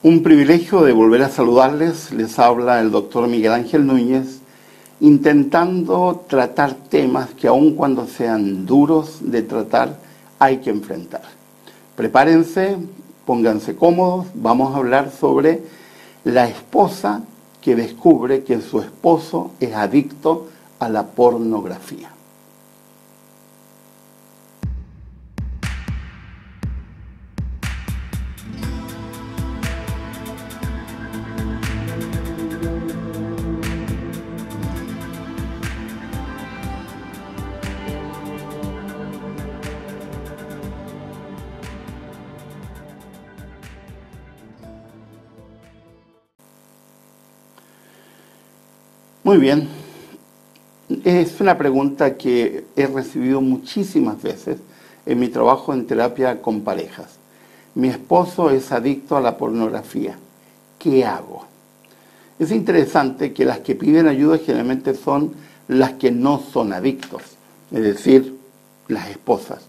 Un privilegio de volver a saludarles. Les habla el doctor Miguel Ángel Núñez, intentando tratar temas que aun cuando sean duros de tratar, hay que enfrentar. Prepárense, pónganse cómodos, vamos a hablar sobre la esposa que descubre que su esposo es adicto a la pornografía. Muy bien, es una pregunta que he recibido muchísimas veces en mi trabajo en terapia con parejas. Mi esposo es adicto a la pornografía, ¿qué hago? Es interesante que las que piden ayuda generalmente son las que no son adictos, es decir, las esposas.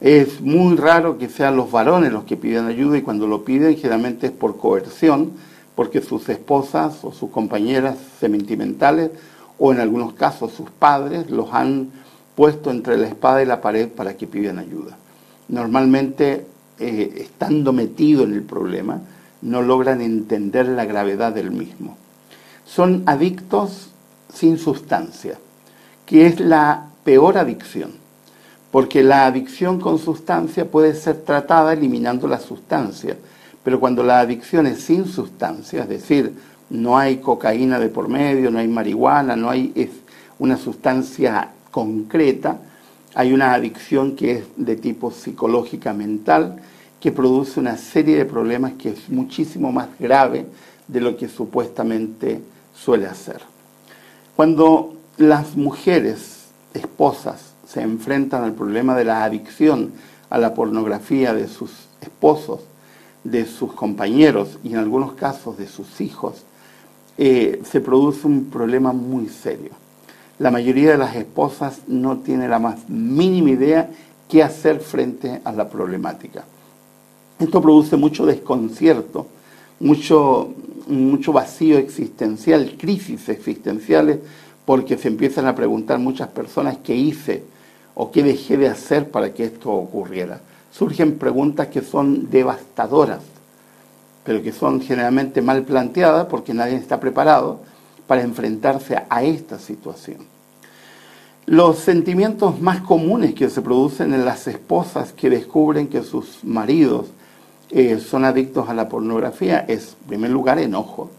Es muy raro que sean los varones los que piden ayuda y cuando lo piden generalmente es por coerción, porque sus esposas o sus compañeras sentimentales o en algunos casos sus padres los han puesto entre la espada y la pared para que pidan ayuda. Normalmente, estando metido en el problema, no logran entender la gravedad del mismo. Son adictos sin sustancia, que es la peor adicción, porque la adicción con sustancia puede ser tratada eliminando la sustancia. Pero cuando la adicción es sin sustancia, es decir, no hay cocaína de por medio, no hay marihuana, no hay una sustancia concreta, hay una adicción que es de tipo psicológica mental, que produce una serie de problemas que es muchísimo más grave de lo que supuestamente suele hacer. Cuando las mujeres, esposas, se enfrentan al problema de la adicción a la pornografía de sus esposos, de sus compañeros y en algunos casos de sus hijos, se produce un problema muy serio. La mayoría de las esposas no tiene la más mínima idea qué hacer frente a la problemática. Esto produce mucho desconcierto, mucho vacío existencial, crisis existenciales, porque se empiezan a preguntar muchas personas qué hice o qué dejé de hacer para que esto ocurriera. Surgen preguntas que son devastadoras, pero que son generalmente mal planteadas porque nadie está preparado para enfrentarse a esta situación. Los sentimientos más comunes que se producen en las esposas que descubren que sus maridos son adictos a la pornografía es, en primer lugar, enojo,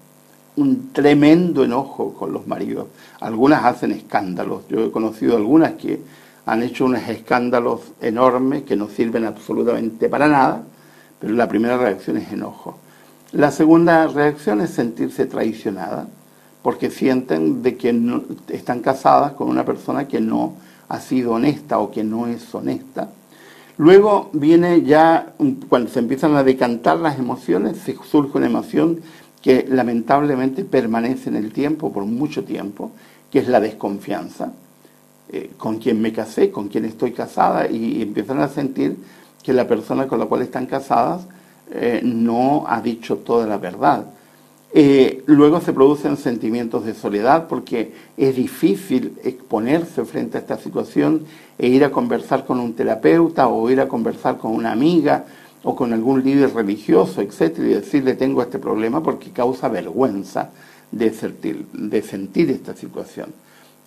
un tremendo enojo con los maridos. Algunas hacen escándalos, yo he conocido algunas que han hecho unos escándalos enormes que no sirven absolutamente para nada, pero la primera reacción es enojo. La segunda reacción es sentirse traicionada, porque sienten de que están casadas con una persona que no ha sido honesta o que no es honesta. Luego viene ya, cuando se empiezan a decantar las emociones, se surge una emoción que lamentablemente permanece en el tiempo, por mucho tiempo, que es la desconfianza. Con quien me casé, con quien estoy casada, y empiezan a sentir que la persona con la cual están casadas no ha dicho toda la verdad. Luego se producen sentimientos de soledad porque es difícil exponerse frente a esta situación e ir a conversar con un terapeuta o ir a conversar con una amiga o con algún líder religioso, etcétera, y decirle tengo este problema porque causa vergüenza de sentir esta situación.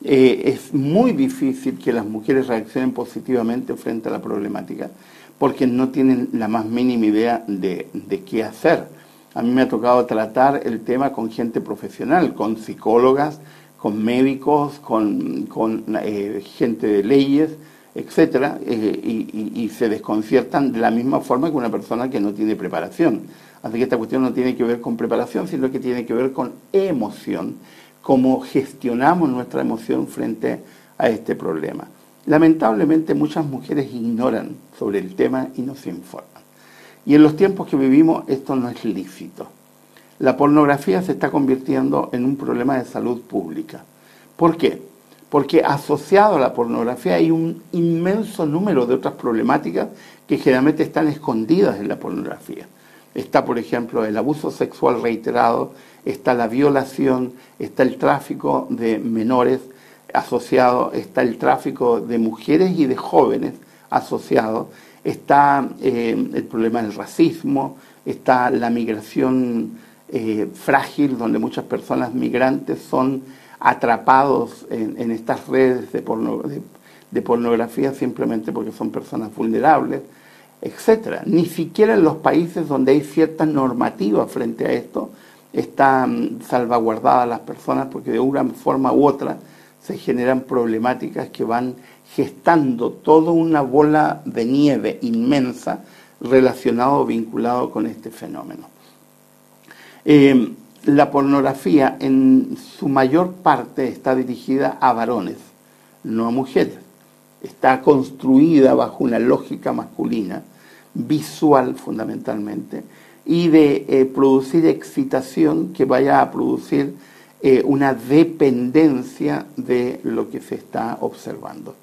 Es muy difícil que las mujeres reaccionen positivamente frente a la problemática porque no tienen la más mínima idea de qué hacer. A mí me ha tocado tratar el tema con gente profesional, con psicólogas, con médicos, con gente de leyes, etcétera, y se desconciertan de la misma forma que una persona que no tiene preparación. Así que esta cuestión no tiene que ver con preparación, sino que tiene que ver con emoción, cómo gestionamos nuestra emoción frente a este problema. Lamentablemente muchas mujeres ignoran sobre el tema y no se informan. Y en los tiempos que vivimos esto no es lícito. La pornografía se está convirtiendo en un problema de salud pública. ¿Por qué? Porque asociado a la pornografía hay un inmenso número de otras problemáticas que generalmente están escondidas en la pornografía. Está, por ejemplo, el abuso sexual reiterado, está la violación, está el tráfico de menores asociado, está el tráfico de mujeres y de jóvenes asociado, está el problema del racismo, está la migración frágil, donde muchas personas migrantes son atrapados en estas redes de pornografía simplemente porque son personas vulnerables, etcétera. Ni siquiera en los países donde hay cierta normativa frente a esto están salvaguardadas las personas, porque de una forma u otra se generan problemáticas que van gestando toda una bola de nieve inmensa relacionado o vinculado con este fenómeno. La pornografía en su mayor parte está dirigida a varones, no a mujeres. Está construida bajo una lógica masculina, visual fundamentalmente, y de producir excitación que vaya a producir una dependencia de lo que se está observando.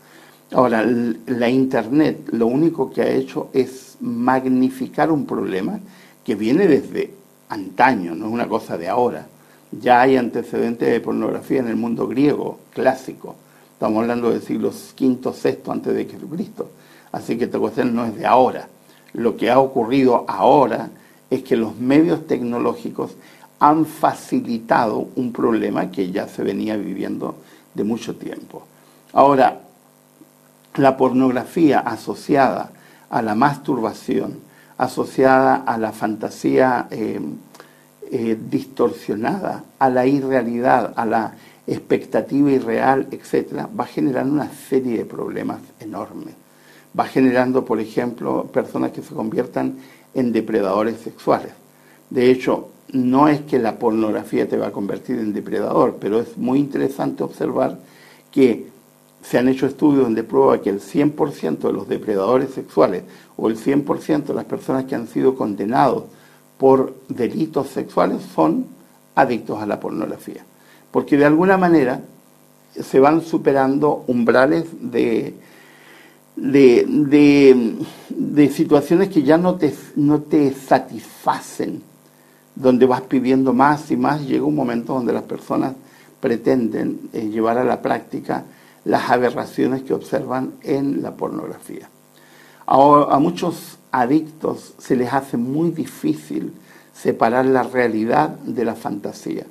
Ahora, la Internet lo único que ha hecho es magnificar un problema que viene desde antaño, no es una cosa de ahora. Ya hay antecedentes de pornografía en el mundo griego clásico. Estamos hablando del siglo V, VI antes de Jesucristo. Así que esta cuestión no es de ahora. Lo que ha ocurrido ahora es que los medios tecnológicos han facilitado un problema que ya se venía viviendo de mucho tiempo. Ahora, la pornografía asociada a la masturbación, asociada a la fantasía distorsionada, a la irrealidad, a la expectativa irreal, etcétera, va generando una serie de problemas enormes. Va generando, por ejemplo, personas que se conviertan en depredadores sexuales. De hecho, no es que la pornografía te va a convertir en depredador, pero es muy interesante observar que se han hecho estudios donde prueba que el 100% de los depredadores sexuales o el 100% de las personas que han sido condenados por delitos sexuales son adictos a la pornografía. Porque de alguna manera se van superando umbrales de situaciones que ya no te satisfacen, donde vas pidiendo más y más. Llega un momento donde las personas pretenden llevar a la práctica las aberraciones que observan en la pornografía. A muchos adictos se les hace muy difícil separar la realidad de la fantasía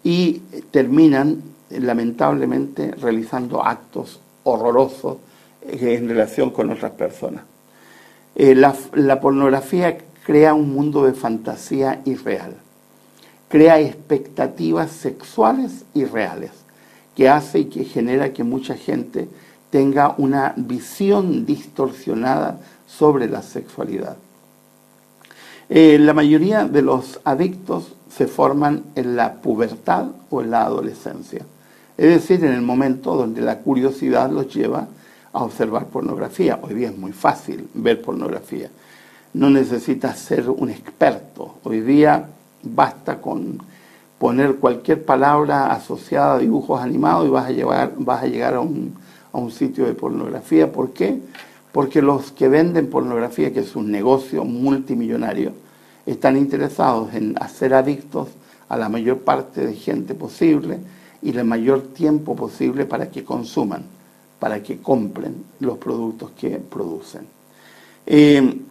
y terminan lamentablemente realizando actos horrorosos en relación con otras personas. La pornografía crea un mundo de fantasía irreal, crea expectativas sexuales irreales, que hace y que genera que mucha gente tenga una visión distorsionada sobre la sexualidad. La mayoría de los adictos se forman en la pubertad o en la adolescencia, es decir, en el momento donde la curiosidad los lleva a observar pornografía. Hoy día es muy fácil ver pornografía, no necesitas ser un experto. Hoy día basta con poner cualquier palabra asociada a dibujos animados y vas a llegar a un sitio de pornografía. ¿Por qué? Porque los que venden pornografía, que es un negocio multimillonario, están interesados en hacer adictos a la mayor parte de gente posible y el mayor tiempo posible para que consuman, para que compren los productos que producen. El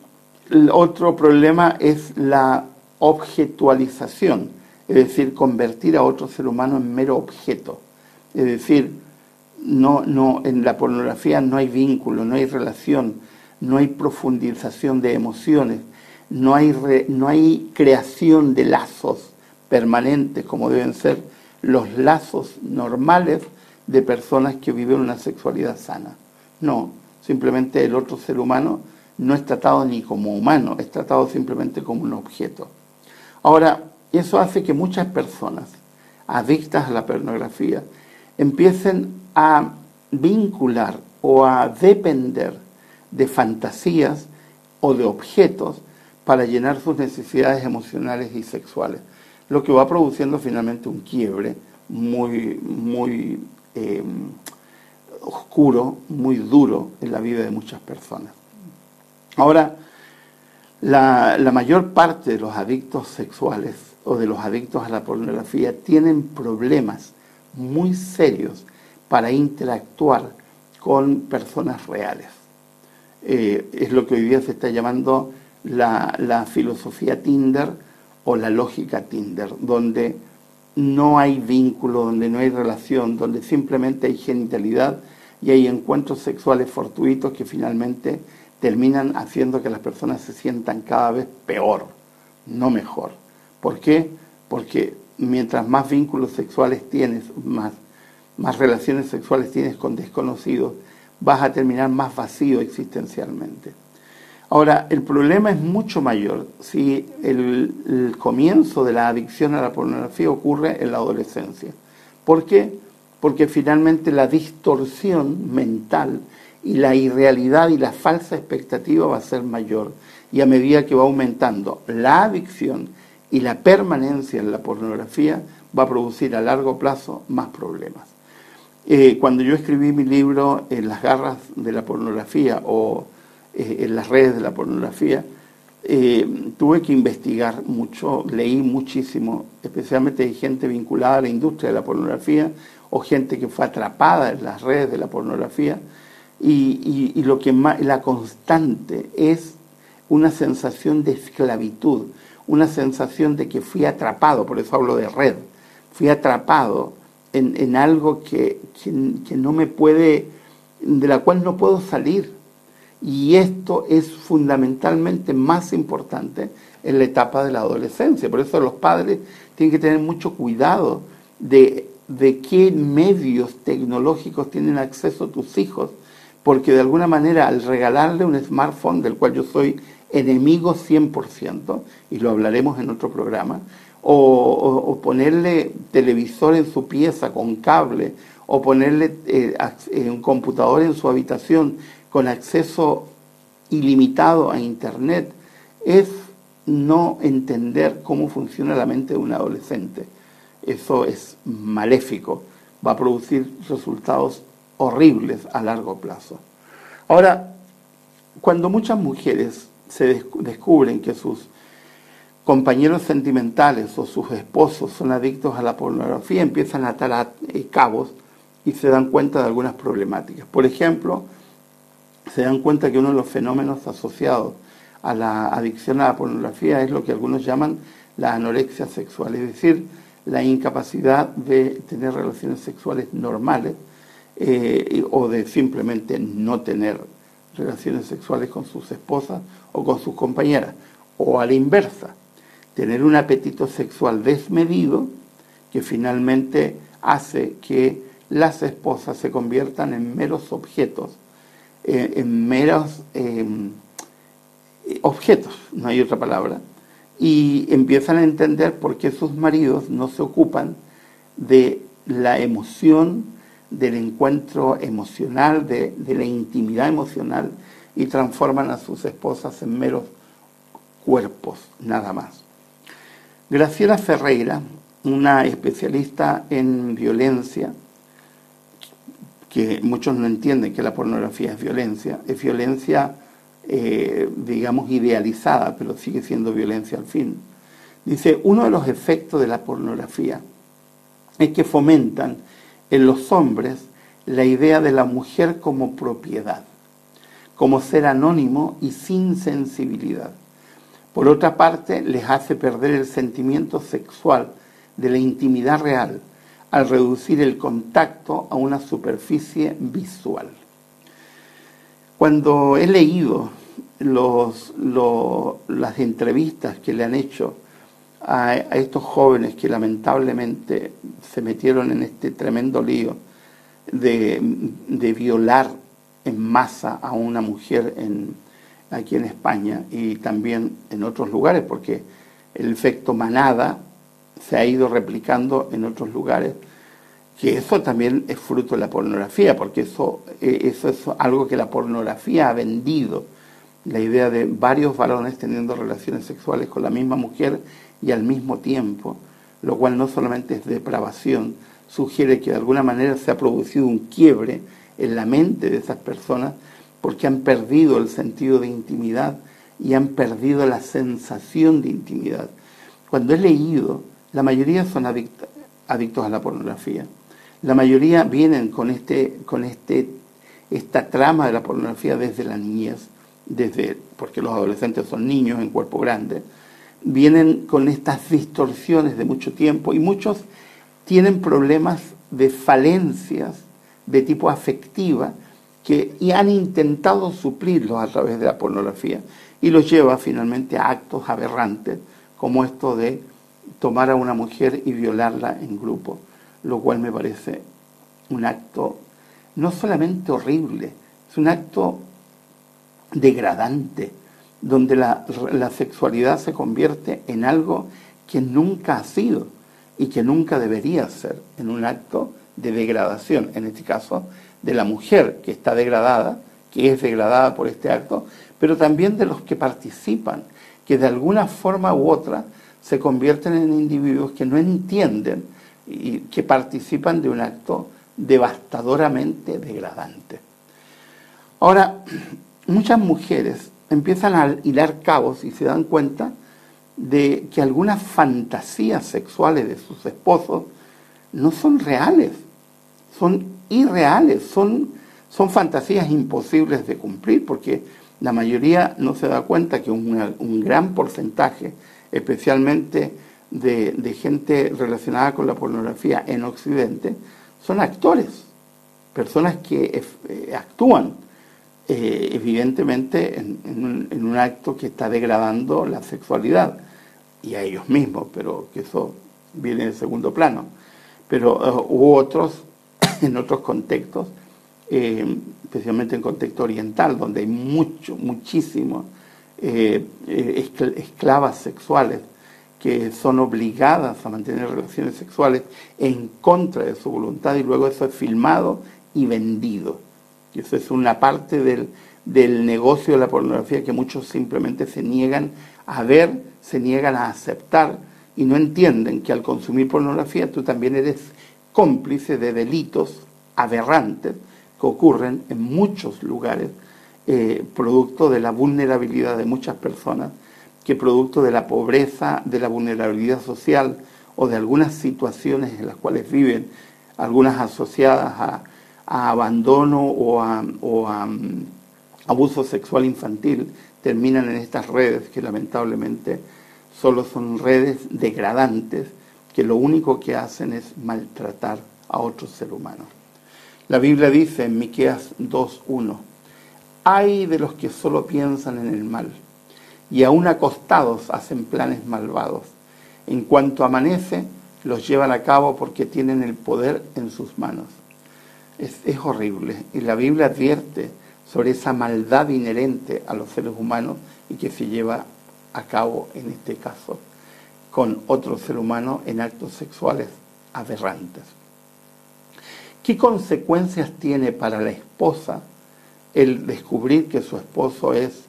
otro problema es la objetualización, es decir, convertir a otro ser humano en mero objeto. Es decir, en la pornografía no hay vínculo, no hay relación, no hay profundización de emociones, no hay creación de lazos permanentes como deben ser los lazos normales de personas que viven una sexualidad sana. No, simplemente el otro ser humano no es tratado ni como humano, es tratado simplemente como un objeto. Ahora, eso hace que muchas personas adictas a la pornografía empiecen a vincular o a depender de fantasías o de objetos para llenar sus necesidades emocionales y sexuales, lo que va produciendo finalmente un quiebre muy oscuro, muy duro en la vida de muchas personas. Ahora, La mayor parte de los adictos sexuales o de los adictos a la pornografía tienen problemas muy serios para interactuar con personas reales. Es lo que hoy día se está llamando la filosofía Tinder o la lógica Tinder, donde no hay vínculo, donde no hay relación, donde simplemente hay genitalidad y hay encuentros sexuales fortuitos que finalmente terminan haciendo que las personas se sientan cada vez peor, no mejor. ¿Por qué? Porque mientras más vínculos sexuales tienes, más relaciones sexuales tienes con desconocidos, vas a terminar más vacío existencialmente. Ahora, el problema es mucho mayor si el comienzo de la adicción a la pornografía ocurre en la adolescencia. ¿Por qué? Porque finalmente la distorsión mental y la irrealidad y la falsa expectativa va a ser mayor. Y a medida que va aumentando la adicción y la permanencia en la pornografía, va a producir a largo plazo más problemas. Cuando yo escribí mi libro En las garras de la pornografía o en las redes de la pornografía, tuve que investigar mucho, leí muchísimo, especialmente de gente vinculada a la industria de la pornografía o gente que fue atrapada en las redes de la pornografía, y lo que más, la constante es una sensación de esclavitud, una sensación de que fui atrapado, por eso hablo de red, fui atrapado en algo que no me puede, de la cual no puedo salir. Y esto es fundamentalmente más importante en la etapa de la adolescencia. Por eso los padres tienen que tener mucho cuidado de qué medios tecnológicos tienen acceso tus hijos, porque de alguna manera al regalarle un smartphone, del cual yo soy enemigo 100%, y lo hablaremos en otro programa, o ponerle televisor en su pieza con cable, o ponerle un computador en su habitación con acceso ilimitado a Internet, es no entender cómo funciona la mente de un adolescente. Eso es maléfico, va a producir resultados horribles a largo plazo. Ahora, cuando muchas mujeres se descubren que sus compañeros sentimentales o sus esposos son adictos a la pornografía, empiezan a atar cabos y se dan cuenta de algunas problemáticas. Por ejemplo, se dan cuenta que uno de los fenómenos asociados a la adicción a la pornografía es lo que algunos llaman la anorexia sexual, es decir, la incapacidad de tener relaciones sexuales normales o de simplemente no tener relaciones sexuales con sus esposas o con sus compañeras, o a la inversa, tener un apetito sexual desmedido que finalmente hace que las esposas se conviertan en meros objetos, en meros objetos, no hay otra palabra, y empiezan a entender por qué sus maridos no se ocupan de la emoción, del encuentro emocional, de la intimidad emocional, y transforman a sus esposas en meros cuerpos, nada más. Graciela Ferreira, una especialista en violencia, que muchos no entienden que la pornografía es violencia digamos idealizada, pero sigue siendo violencia al fin. Dice, uno de los efectos de la pornografía es que fomentan en los hombres la idea de la mujer como propiedad, como ser anónimo y sin sensibilidad. Por otra parte, les hace perder el sentimiento sexual de la intimidad real al reducir el contacto a una superficie visual. Cuando he leído las entrevistas que le han hecho a estos jóvenes que lamentablemente se metieron en este tremendo lío de violar en masa a una mujer aquí en España y también en otros lugares, porque el efecto manada se ha ido replicando en otros lugares, que eso también es fruto de la pornografía, porque eso es algo que la pornografía ha vendido, la idea de varios varones teniendo relaciones sexuales con la misma mujer y al mismo tiempo, lo cual no solamente es depravación, sugiere que de alguna manera se ha producido un quiebre en la mente de esas personas porque han perdido el sentido de intimidad y han perdido la sensación de intimidad. Cuando he leído, la mayoría son adictos a la pornografía. La mayoría vienen con esta trama de la pornografía desde la niñez, porque los adolescentes son niños en cuerpo grande, vienen con estas distorsiones de mucho tiempo y muchos tienen problemas de falencias de tipo afectiva y han intentado suplirlos a través de la pornografía y los lleva finalmente a actos aberrantes como esto de tomar a una mujer y violarla en grupo, lo cual me parece un acto no solamente horrible, es un acto degradante, donde la sexualidad se convierte en algo que nunca ha sido y que nunca debería ser, en un acto de degradación, en este caso de la mujer que está degradada, que es degradada por este acto, pero también de los que participan, que de alguna forma u otra se convierten en individuos que no entienden y que participan de un acto devastadoramente degradante. Ahora, muchas mujeres empiezan a hilar cabos y se dan cuenta de que algunas fantasías sexuales de sus esposos no son reales, son irreales, son fantasías imposibles de cumplir, porque la mayoría no se da cuenta que un gran porcentaje, especialmente de gente relacionada con la pornografía en Occidente, son actores, personas que actúan evidentemente en un acto que está degradando la sexualidad y a ellos mismos, pero que eso viene en segundo plano. Pero hubo otros, en otros contextos, especialmente en contexto oriental, donde hay muchísimos esclavas sexuales que son obligadas a mantener relaciones sexuales en contra de su voluntad y luego eso es filmado y vendido. Y eso es una parte del negocio de la pornografía que muchos simplemente se niegan a ver, se niegan a aceptar y no entienden que al consumir pornografía tú también eres cómplice de delitos aberrantes que ocurren en muchos lugares, producto de la vulnerabilidad de muchas personas, que producto de la pobreza, de la vulnerabilidad social o de algunas situaciones en las cuales viven, algunas asociadas a abandono o a abuso sexual infantil, terminan en estas redes que lamentablemente solo son redes degradantes que lo único que hacen es maltratar a otro ser humano. La Biblia dice en Miqueas 2:1, ay de los que solo piensan en el mal y aún acostados hacen planes malvados. En cuanto amanece, los llevan a cabo porque tienen el poder en sus manos. Es horrible. Y la Biblia advierte sobre esa maldad inherente a los seres humanos y que se lleva a cabo, en este caso, con otro ser humano en actos sexuales aberrantes. ¿Qué consecuencias tiene para la esposa el descubrir que su esposo es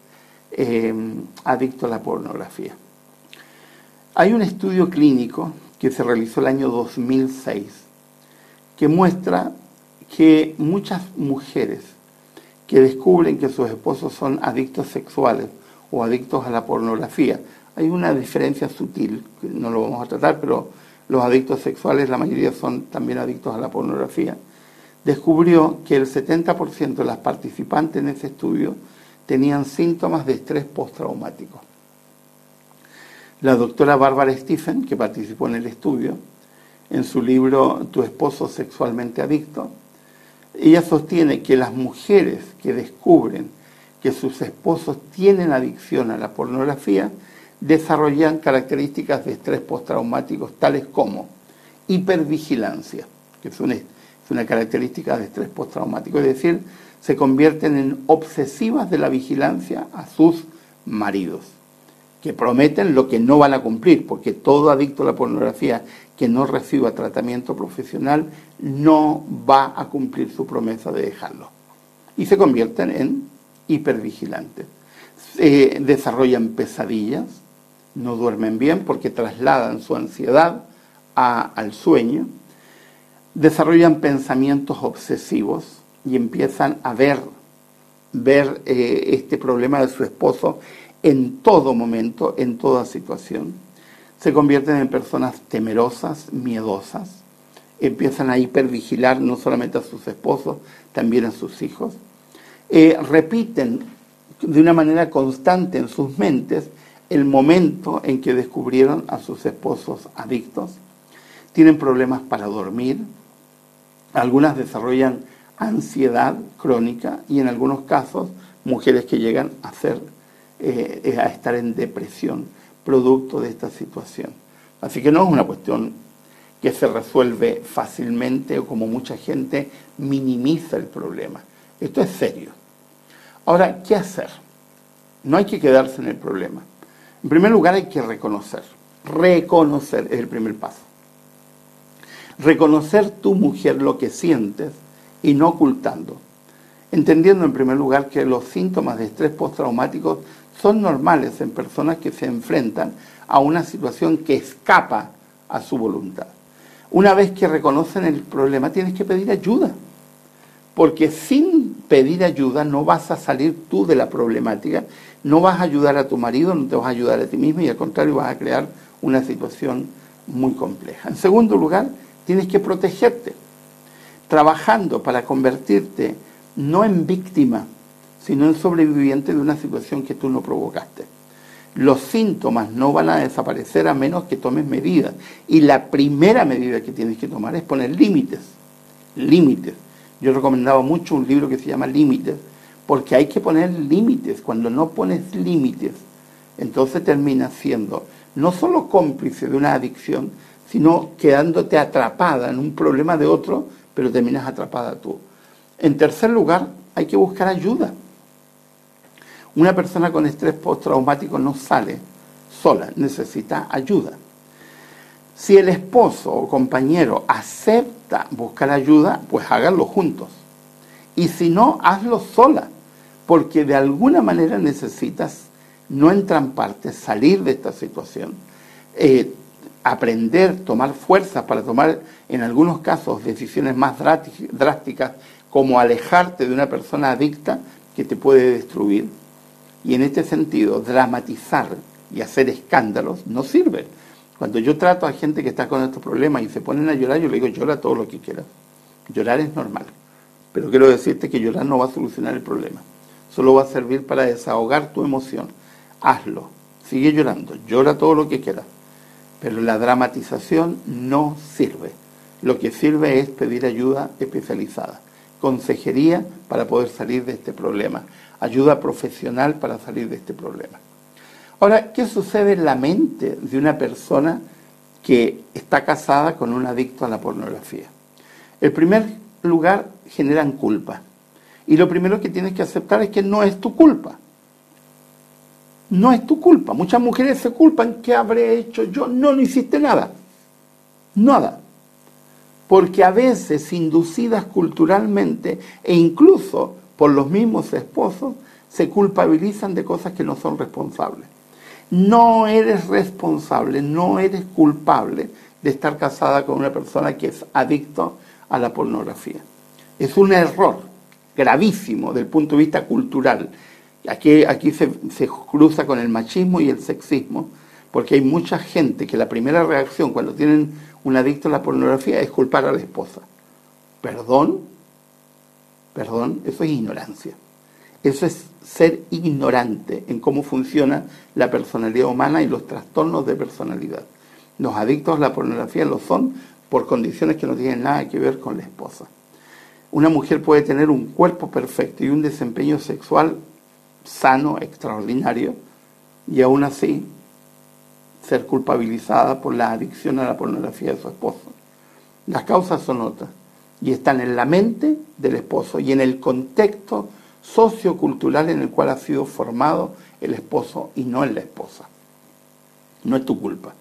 adicto a la pornografía? Hay un estudio clínico que se realizó el año 2006 que muestra que muchas mujeres que descubren que sus esposos son adictos sexuales o adictos a la pornografía, hay una diferencia sutil, que no lo vamos a tratar, pero los adictos sexuales, la mayoría son también adictos a la pornografía, descubrió que el 70% de las participantes en ese estudio tenían síntomas de estrés postraumático. La doctora Barbara Stephen, que participó en el estudio, en su libro Tu esposo sexualmente adicto, ella sostiene que las mujeres que descubren que sus esposos tienen adicción a la pornografía desarrollan características de estrés postraumáticos tales como hipervigilancia, que es una característica de estrés postraumático, es decir, se convierten en obsesivas de la vigilancia a sus maridos, que prometen lo que no van a cumplir, porque todo adicto a la pornografía que no reciba tratamiento profesional no va a cumplir su promesa de dejarlo. Y se convierten en hipervigilantes. Desarrollan pesadillas, no duermen bien porque trasladan su ansiedad al sueño, desarrollan pensamientos obsesivos y empiezan a ver este problema de su esposo en todo momento, en toda situación. Se convierten en personas temerosas, miedosas, empiezan a hipervigilar no solamente a sus esposos, también a sus hijos. Repiten de una manera constante en sus mentes el momento en que descubrieron a sus esposos adictos. Tienen problemas para dormir, algunas desarrollan ansiedad crónica y en algunos casos mujeres que llegan a estar en depresión producto de esta situación. Así que no es una cuestión que se resuelve fácilmente o como mucha gente minimiza el problema. Esto es serio. Ahora, ¿qué hacer? No hay que quedarse en el problema. En primer lugar hay que reconocer. Reconocer es el primer paso. Reconocer tu mujer lo que sientes y no ocultando. Entendiendo en primer lugar que los síntomas de estrés postraumático son normales en personas que se enfrentan a una situación que escapa a su voluntad. Una vez que reconocen el problema, tienes que pedir ayuda. Porque sin pedir ayuda no vas a salir tú de la problemática, no vas a ayudar a tu marido, no te vas a ayudar a ti mismo y al contrario vas a crear una situación muy compleja. En segundo lugar, tienes que protegerte, trabajando para convertirte no en víctima, sino en sobreviviente de una situación que tú no provocaste. Los síntomas no van a desaparecer a menos que tomes medidas. Y la primera medida que tienes que tomar es poner límites. Límites. Yo recomendaba mucho un libro que se llama Límites, porque hay que poner límites. Cuando no pones límites, entonces terminas siendo no solo cómplice de una adicción, sino quedándote atrapada en un problema de otro, pero terminas atrapada tú. En tercer lugar, hay que buscar ayuda. Una persona con estrés postraumático no sale sola, necesita ayuda. Si el esposo o compañero acepta buscar ayuda, pues háganlo juntos. Y si no, hazlo sola, porque de alguna manera necesitas no entramparte, salir de esta situación, aprender, tomar fuerzas para tomar, en algunos casos, decisiones más drásticas, como alejarte de una persona adicta que te puede destruir. Y en este sentido, dramatizar y hacer escándalos no sirve. Cuando yo trato a gente que está con estos problemas y se ponen a llorar, yo le digo, llora todo lo que quieras. Llorar es normal. Pero quiero decirte que llorar no va a solucionar el problema. Solo va a servir para desahogar tu emoción. Hazlo. Sigue llorando. Llora todo lo que quieras. Pero la dramatización no sirve. Lo que sirve es pedir ayuda especializada. Consejería para poder salir de este problema. Ayuda profesional para salir de este problema. Ahora, ¿qué sucede en la mente de una persona que está casada con un adicto a la pornografía? En primer lugar, generan culpa. Y lo primero que tienes que aceptar es que no es tu culpa. No es tu culpa. Muchas mujeres se culpan. ¿Qué habré hecho yo? No hiciste nada. Nada. Porque a veces, inducidas culturalmente e incluso por los mismos esposos, se culpabilizan de cosas que no son responsables. No eres responsable, no eres culpable de estar casada con una persona que es adicto a la pornografía. Es un error gravísimo desde el punto de vista cultural. Aquí se cruza con el machismo y el sexismo, porque hay mucha gente que la primera reacción cuando tienen un adicto a la pornografía es culpar a la esposa. Perdón, eso es ignorancia. Eso es ser ignorante en cómo funciona la personalidad humana y los trastornos de personalidad. Los adictos a la pornografía lo son por condiciones que no tienen nada que ver con la esposa. Una mujer puede tener un cuerpo perfecto y un desempeño sexual sano, extraordinario, y aún así ser culpabilizada por la adicción a la pornografía de su esposo. Las causas son otras y están en la mente del esposo y en el contexto sociocultural en el cual ha sido formado el esposo y no en la esposa. No es tu culpa.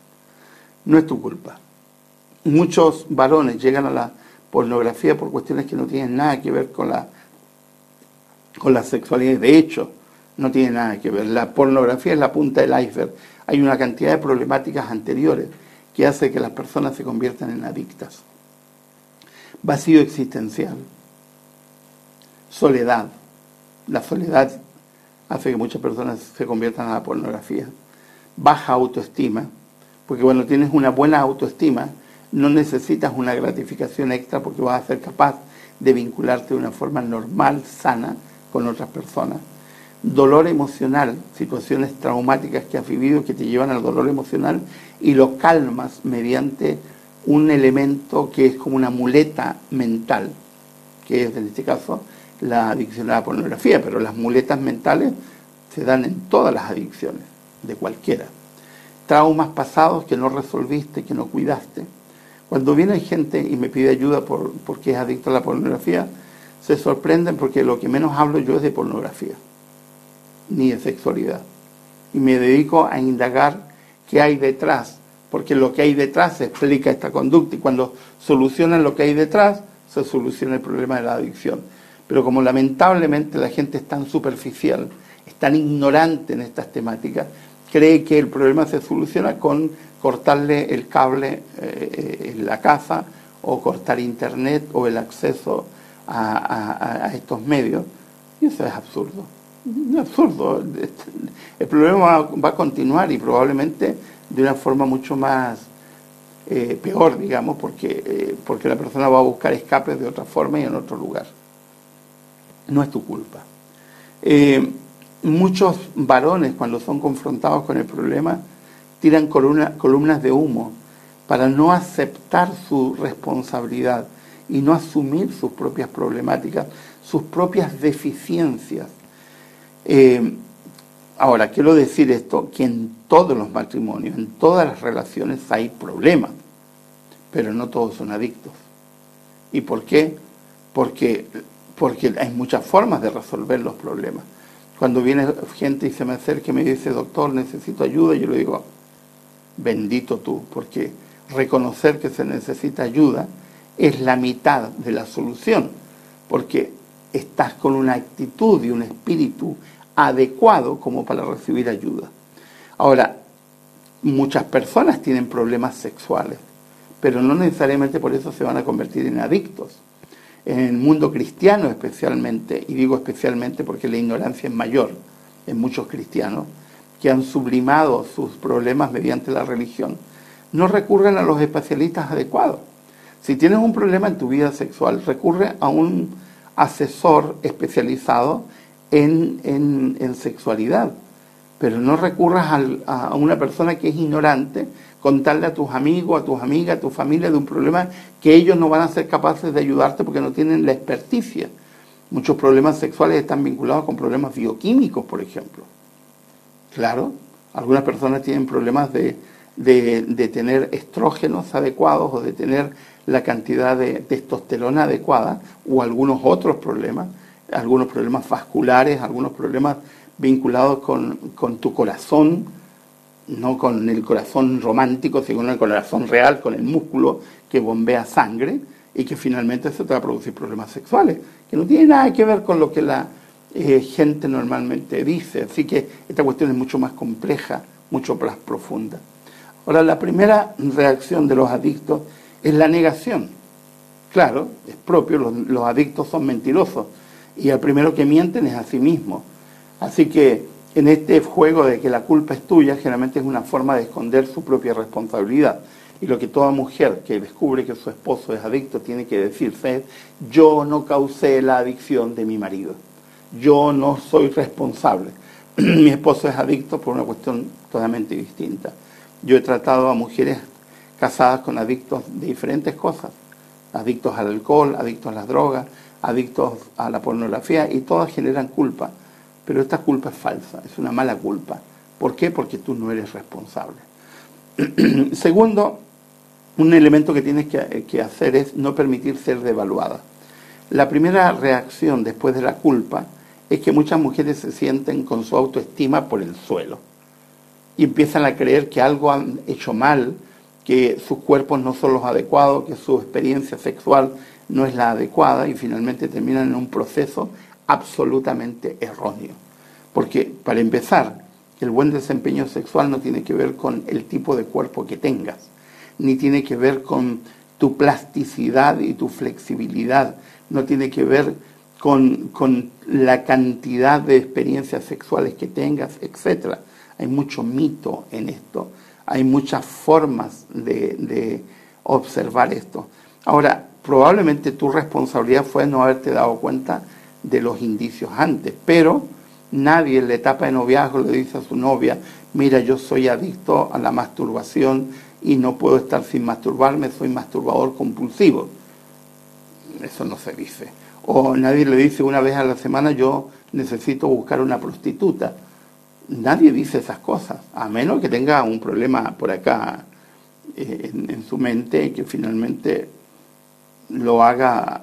No es tu culpa. Muchos varones llegan a la pornografía por cuestiones que no tienen nada que ver con la sexualidad. De hecho, no tiene nada que ver. La pornografía es la punta del iceberg. Hay una cantidad de problemáticas anteriores que hace que las personas se conviertan en adictas. Vacío existencial, soledad. La soledad hace que muchas personas se conviertan a la pornografía. Baja autoestima, porque cuando tienes una buena autoestima, no necesitas una gratificación extra porque vas a ser capaz de vincularte de una forma normal, sana, con otras personas. Dolor emocional, situaciones traumáticas que has vivido que te llevan al dolor emocional y lo calmas mediante un elemento que es como una muleta mental, que es en este caso la adicción a la pornografía, pero las muletas mentales se dan en todas las adicciones, de cualquiera. Traumas pasados que no resolviste, que no cuidaste. Cuando viene gente y me pide ayuda porque es adicto a la pornografía, se sorprenden porque lo que menos hablo yo es de pornografía, ni de sexualidad. Y me dedico a indagar qué hay detrás, porque lo que hay detrás explica esta conducta, y cuando solucionan lo que hay detrás, se soluciona el problema de la adicción. Pero como lamentablemente la gente es tan superficial, es tan ignorante en estas temáticas, cree que el problema se soluciona con cortarle el cable en la casa, o cortar internet o el acceso a estos medios. Y eso es absurdo. Es absurdo. El problema va a continuar y probablemente de una forma mucho más peor, digamos, porque la persona va a buscar escapes de otra forma y en otro lugar. No es tu culpa. Muchos varones, cuando son confrontados con el problema, tiran columnas de humo para no aceptar su responsabilidad y no asumir sus propias problemáticas, sus propias deficiencias. Ahora, quiero decir esto, que en todos los matrimonios, en todas las relaciones hay problemas, pero no todos son adictos. ¿Y por qué? Porque hay muchas formas de resolver los problemas. Cuando viene gente y se me acerca y me dice, doctor, necesito ayuda, yo le digo, bendito tú, porque reconocer que se necesita ayuda es la mitad de la solución, porque estás con una actitud y un espíritu adecuado como para recibir ayuda. Ahora, muchas personas tienen problemas sexuales, pero no necesariamente por eso se van a convertir en adictos. En el mundo cristiano especialmente, y digo especialmente porque la ignorancia es mayor en muchos cristianos, que han sublimado sus problemas mediante la religión, no recurren a los especialistas adecuados. Si tienes un problema en tu vida sexual, recurre a un asesor especializado en sexualidad, pero no recurras a una persona que es ignorante, contarle a tus amigos, a tus amigas, a tu familia de un problema que ellos no van a ser capaces de ayudarte porque no tienen la experticia. Muchos problemas sexuales están vinculados con problemas bioquímicos, por ejemplo. Claro, algunas personas tienen problemas de tener estrógenos adecuados o de tener la cantidad de testosterona adecuada, o algunos otros problemas vasculares, algunos problemas vinculados con tu corazón, no con el corazón romántico, sino con el corazón real, con el músculo que bombea sangre, y que finalmente eso te va a producir problemas sexuales, que no tiene nada que ver con lo que la gente normalmente dice. Así que esta cuestión es mucho más compleja, mucho más profunda. Ahora, la primera reacción de los adictos es la negación. Claro, es propio, los adictos son mentirosos, y el primero que mienten es a sí mismo. Así que en este juego de que la culpa es tuya, generalmente es una forma de esconder su propia responsabilidad. Y lo que toda mujer que descubre que su esposo es adicto tiene que decirse es: yo no causé la adicción de mi marido, yo no soy responsable. Mi esposo es adicto por una cuestión totalmente distinta. Yo he tratado a mujeres casadas con adictos de diferentes cosas, adictos al alcohol, adictos a las drogas, adictos a la pornografía, y todas generan culpa. Pero esta culpa es falsa, es una mala culpa. ¿Por qué? Porque tú no eres responsable. Segundo, un elemento que tienes que hacer es no permitir ser devaluada. La primera reacción después de la culpa es que muchas mujeres se sienten con su autoestima por el suelo y empiezan a creer que algo han hecho mal, que sus cuerpos no son los adecuados, que su experiencia sexual no es la adecuada, y finalmente terminan en un proceso absolutamente erróneo. Porque, para empezar, el buen desempeño sexual no tiene que ver con el tipo de cuerpo que tengas, ni tiene que ver con tu plasticidad y tu flexibilidad, no tiene que ver con la cantidad de experiencias sexuales que tengas, etc. Hay mucho mito en esto, hay muchas formas de observar esto. Ahora, probablemente tu responsabilidad fue no haberte dado cuenta de los indicios antes, pero nadie en la etapa de noviazgo le dice a su novia: mira, yo soy adicto a la masturbación y no puedo estar sin masturbarme, soy masturbador compulsivo. Eso no se dice. O nadie le dice una vez a la semana: yo necesito buscar una prostituta. Nadie dice esas cosas, a menos que tenga un problema por acá en su mente y que finalmente lo haga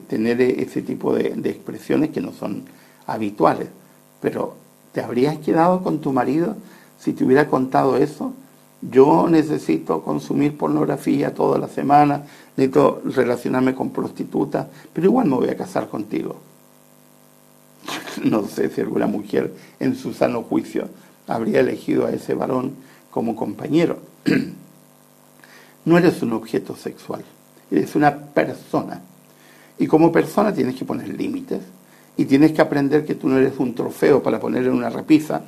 tener ese tipo de expresiones que no son habituales. Pero ¿te habrías quedado con tu marido si te hubiera contado eso? Yo necesito consumir pornografía toda la semana, necesito relacionarme con prostitutas, pero igual me voy a casar contigo. No sé si alguna mujer en su sano juicio habría elegido a ese varón como compañero. No eres un objeto sexual, eres una persona. Y como persona tienes que poner límites y tienes que aprender que tú no eres un trofeo para poner en una repisa,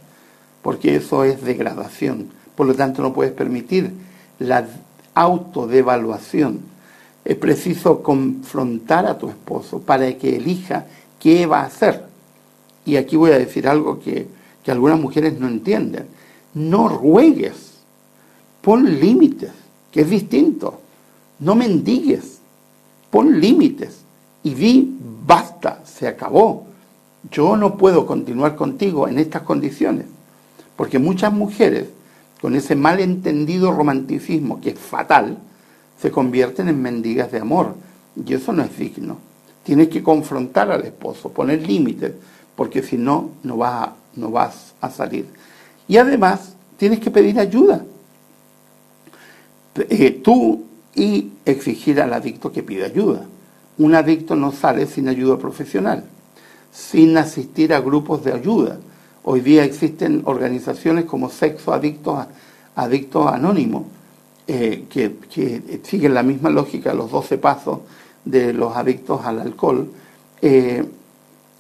porque eso es degradación. Por lo tanto, no puedes permitir la autodevaluación. Es preciso confrontar a tu esposo para que elija qué va a hacer. Y aquí voy a decir algo que algunas mujeres no entienden. No ruegues, pon límites, que es distinto. No mendigues, pon límites y di: basta, se acabó. Yo no puedo continuar contigo en estas condiciones. Porque muchas mujeres, con ese malentendido romanticismo que es fatal, se convierten en mendigas de amor. Y eso no es digno. Tienes que confrontar al esposo, poner límites, porque si no, no vas a salir. Y además, tienes que pedir ayuda. Tú y exigir al adicto que pida ayuda. Un adicto no sale sin ayuda profesional, sin asistir a grupos de ayuda. Hoy día existen organizaciones como Sexo Adictos Anónimos, que siguen la misma lógica, los 12 pasos de los adictos al alcohol,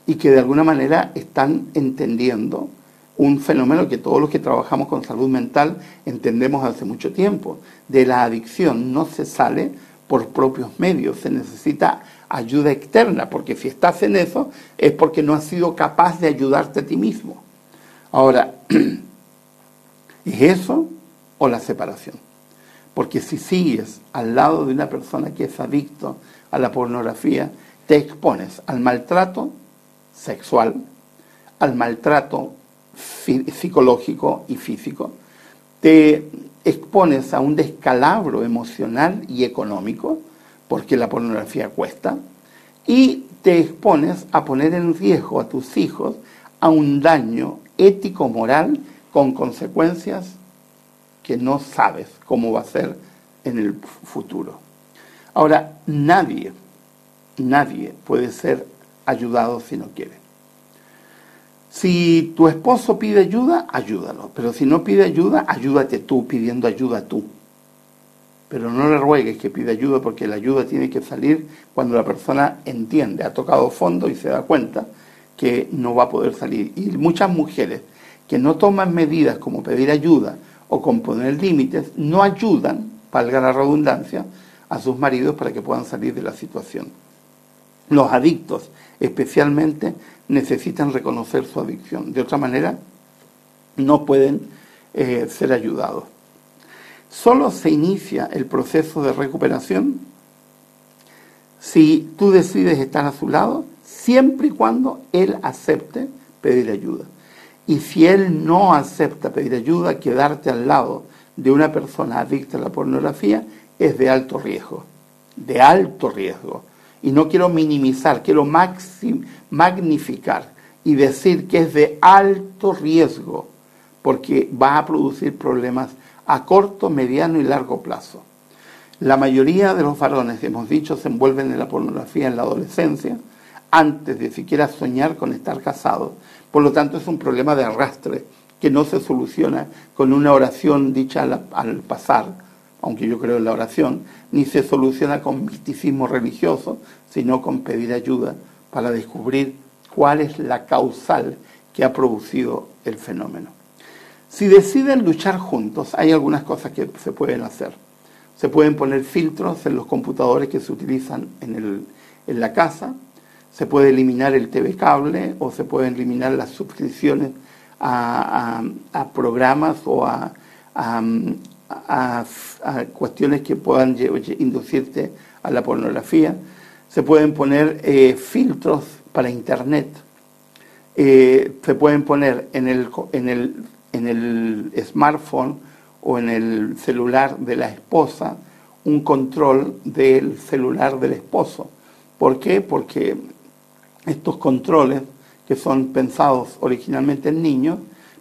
y que de alguna manera están entendiendo un fenómeno que todos los que trabajamos con salud mental entendemos hace mucho tiempo. De la adicción no se sale por propios medios, se necesita ayuda externa, porque si estás en eso es porque no has sido capaz de ayudarte a ti mismo. Ahora, ¿es eso o la separación? Porque si sigues al lado de una persona que es adicto a la pornografía, te expones al maltrato sexual, al maltrato psicológico y físico, te expones a un descalabro emocional y económico, porque la pornografía cuesta, y te expones a poner en riesgo a tus hijos a un daño ético-moral con consecuencias que no sabes cómo va a ser en el futuro. Ahora, nadie puede ser ayudado si no quiere. Si tu esposo pide ayuda, ayúdalo. Pero si no pide ayuda, ayúdate tú pidiendo ayuda tú. Pero no le ruegues que pida ayuda, porque la ayuda tiene que salir cuando la persona entiende, ha tocado fondo y se da cuenta que no va a poder salir. Y muchas mujeres que no toman medidas como pedir ayuda o con poner límites, no ayudan, valga la redundancia, a sus maridos para que puedan salir de la situación. Los adictos, especialmente, necesitan reconocer su adicción. De otra manera, no pueden ser ayudados. Solo se inicia el proceso de recuperación si tú decides estar a su lado, siempre y cuando él acepte pedir ayuda. Y si él no acepta pedir ayuda, quedarte al lado de una persona adicta a la pornografía es de alto riesgo. De alto riesgo. Y no quiero minimizar, quiero magnificar y decir que es de alto riesgo, porque va a producir problemas a corto, mediano y largo plazo. La mayoría de los varones, hemos dicho, se envuelven en la pornografía en la adolescencia, antes de siquiera soñar con estar casados. Por lo tanto, es un problema de arrastre que no se soluciona con una oración dicha al pasar, aunque yo creo en la oración, ni se soluciona con misticismo religioso, sino con pedir ayuda para descubrir cuál es la causal que ha producido el fenómeno. Si deciden luchar juntos, hay algunas cosas que se pueden hacer. Se pueden poner filtros en los computadores que se utilizan en la casa, se puede eliminar el TV cable o se pueden eliminar las suscripciones a programas o a cuestiones que puedan inducirte a la pornografía. Se pueden poner filtros para internet. Se pueden poner en el smartphone o en el celular de la esposa un control del celular del esposo. ¿Por qué? Porque estos controles, que son pensados originalmente en niños,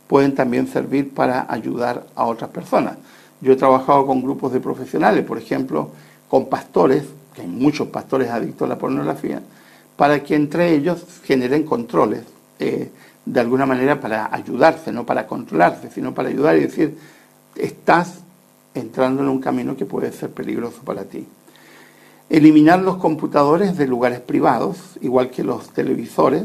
pueden también servir para ayudar a otras personas. Yo he trabajado con grupos de profesionales, por ejemplo, con pastores, que hay muchos pastores adictos a la pornografía, para que entre ellos generen controles, de alguna manera para ayudarse, no para controlarse, sino para ayudar y decir, estás entrando en un camino que puede ser peligroso para ti. Eliminar los computadores de lugares privados, igual que los televisores,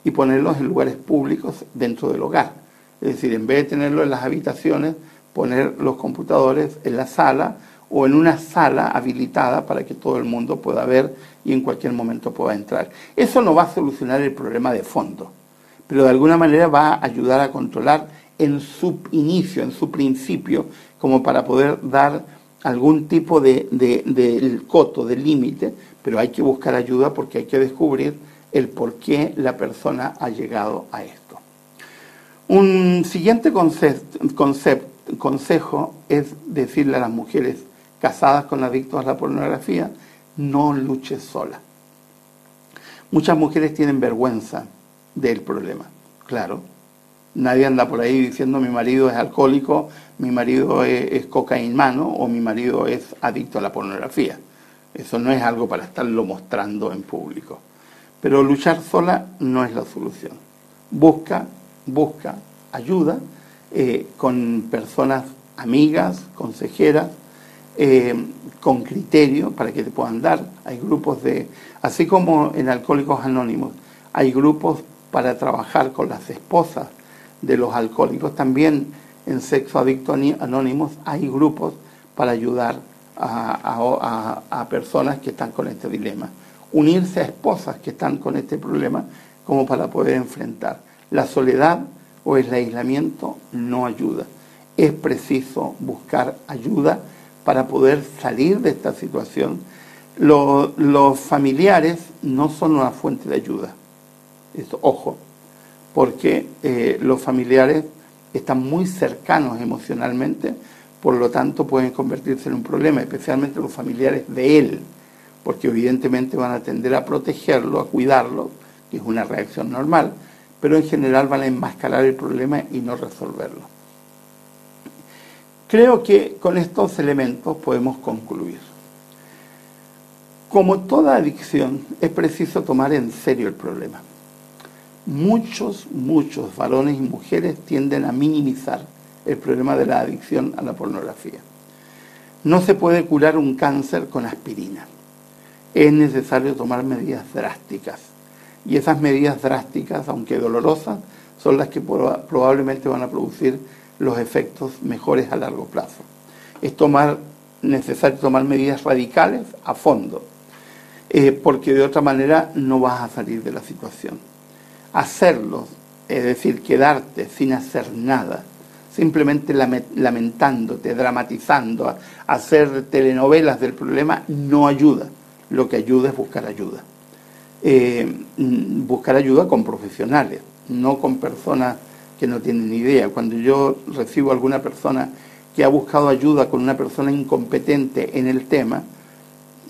y ponerlos en lugares públicos dentro del hogar. Es decir, en vez de tenerlos en las habitaciones, poner los computadores en la sala o en una sala habilitada para que todo el mundo pueda ver y en cualquier momento pueda entrar. Eso no va a solucionar el problema de fondo, pero de alguna manera va a ayudar a controlar en su inicio, en su principio, como para poder dar algún tipo de coto, de límite, pero hay que buscar ayuda porque hay que descubrir el por qué la persona ha llegado a esto. Un siguiente consejo es decirle a las mujeres casadas con adictos a la pornografía, no luches sola. Muchas mujeres tienen vergüenza del problema, claro. Nadie anda por ahí diciendo mi marido es alcohólico, mi marido es cocainmano o mi marido es adicto a la pornografía. Eso no es algo para estarlo mostrando en público. Pero luchar sola no es la solución. Busca ayuda con personas amigas, consejeras, con criterio para que te puedan dar. Hay grupos así como en Alcohólicos Anónimos, hay grupos para trabajar con las esposas de los alcohólicos. También en Sexo Adicto Anónimos hay grupos para ayudar a personas que están con este dilema. Unirse a esposas que están con este problema como para poder enfrentar. La soledad o el aislamiento no ayuda. Es preciso buscar ayuda para poder salir de esta situación. Los familiares no son una fuente de ayuda. Esto, ojo, porque los familiares están muy cercanos emocionalmente, por lo tanto pueden convertirse en un problema, especialmente los familiares de él, porque evidentemente van a tender a protegerlo, a cuidarlo, que es una reacción normal, pero en general van a enmascarar el problema y no resolverlo. Creo que con estos elementos podemos concluir. Como toda adicción, es preciso tomar en serio el problema. Muchos varones y mujeres tienden a minimizar el problema de la adicción a la pornografía. No se puede curar un cáncer con aspirina. Es necesario tomar medidas drásticas. Y esas medidas drásticas, aunque dolorosas, son las que probablemente van a producir los efectos mejores a largo plazo. Es necesario tomar medidas radicales a fondo, porque de otra manera no vas a salir de la situación. Hacerlo, es decir, quedarte sin hacer nada, simplemente lamentándote, dramatizando, hacer telenovelas del problema, no ayuda. Lo que ayuda es buscar ayuda. Buscar ayuda con profesionales, no con personas que no tienen ni idea. Cuando yo recibo a alguna persona que ha buscado ayuda con una persona incompetente en el tema,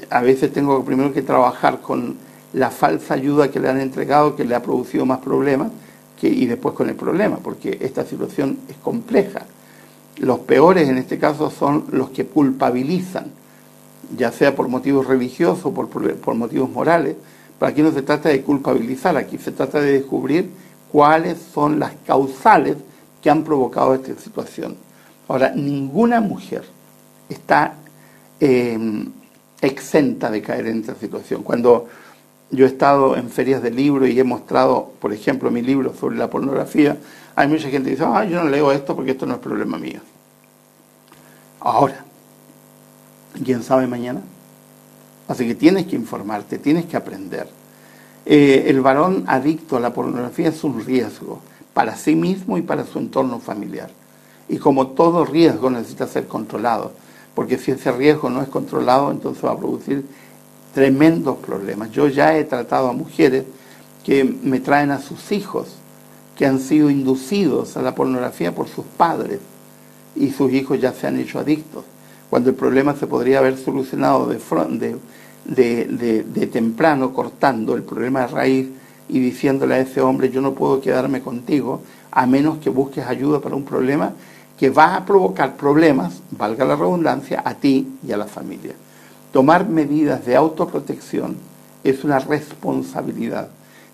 a veces tengo primero que trabajar con la falsa ayuda que le han entregado, que le ha producido más problemas, y después con el problema, porque esta situación es compleja. Los peores en este caso son los que culpabilizan, ya sea por motivos religiosos o por motivos morales. Pero aquí no se trata de culpabilizar, aquí se trata de descubrir cuáles son las causales que han provocado esta situación. Ahora, ninguna mujer está exenta de caer en esta situación. Cuando Yo he estado en ferias de libros y he mostrado, por ejemplo, mi libro sobre la pornografía. Hay mucha gente que dice, yo no leo esto porque esto no es problema mío. Ahora, ¿quién sabe mañana? Así que tienes que informarte, tienes que aprender. El varón adicto a la pornografía es un riesgo para sí mismo y para su entorno familiar. Y como todo riesgo necesita ser controlado, porque si ese riesgo no es controlado, entonces va a producir tremendos problemas. Yo ya he tratado a mujeres que me traen a sus hijos que han sido inducidos a la pornografía por sus padres y sus hijos ya se han hecho adictos, cuando el problema se podría haber solucionado de temprano, cortando el problema de raíz y diciéndole a ese hombre, yo no puedo quedarme contigo a menos que busques ayuda para un problema que va a provocar problemas, valga la redundancia, a ti y a la familia. Tomar medidas de autoprotección es una responsabilidad.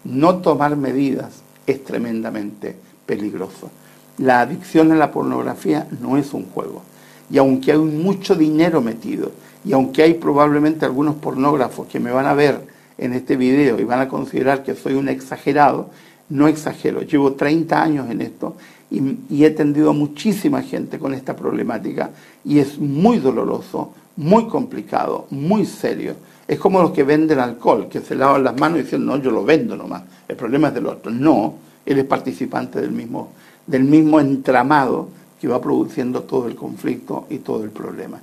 No tomar medidas es tremendamente peligroso. La adicción a la pornografía no es un juego. Y aunque hay mucho dinero metido, y aunque hay probablemente algunos pornógrafos que me van a ver en este video y van a considerar que soy un exagerado, no exagero. Llevo 30 años en esto y he atendido a muchísima gente con esta problemática y es muy doloroso, muy complicado, muy serio. Es como los que venden alcohol, que se lavan las manos y dicen, no, yo lo vendo nomás, el problema es del otro. No, él es participante del mismo entramado que va produciendo todo el conflicto y todo el problema.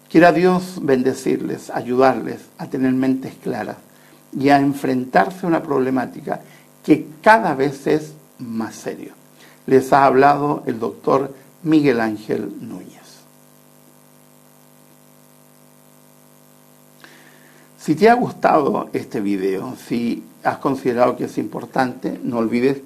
Quiera Dios bendecirles, ayudarles a tener mentes claras y a enfrentarse a una problemática que cada vez es más serio. Les ha hablado el doctor Miguel Ángel Núñez. Si te ha gustado este video, si has considerado que es importante, no olvides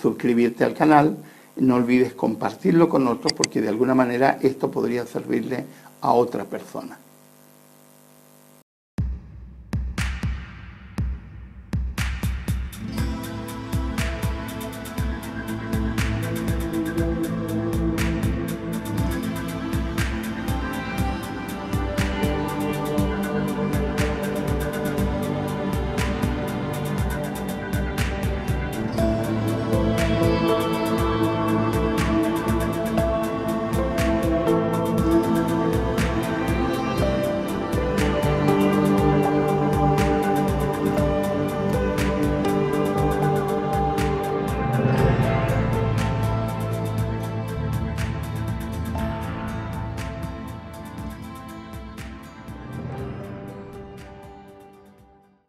suscribirte al canal, no olvides compartirlo con otros porque de alguna manera esto podría servirle a otra persona.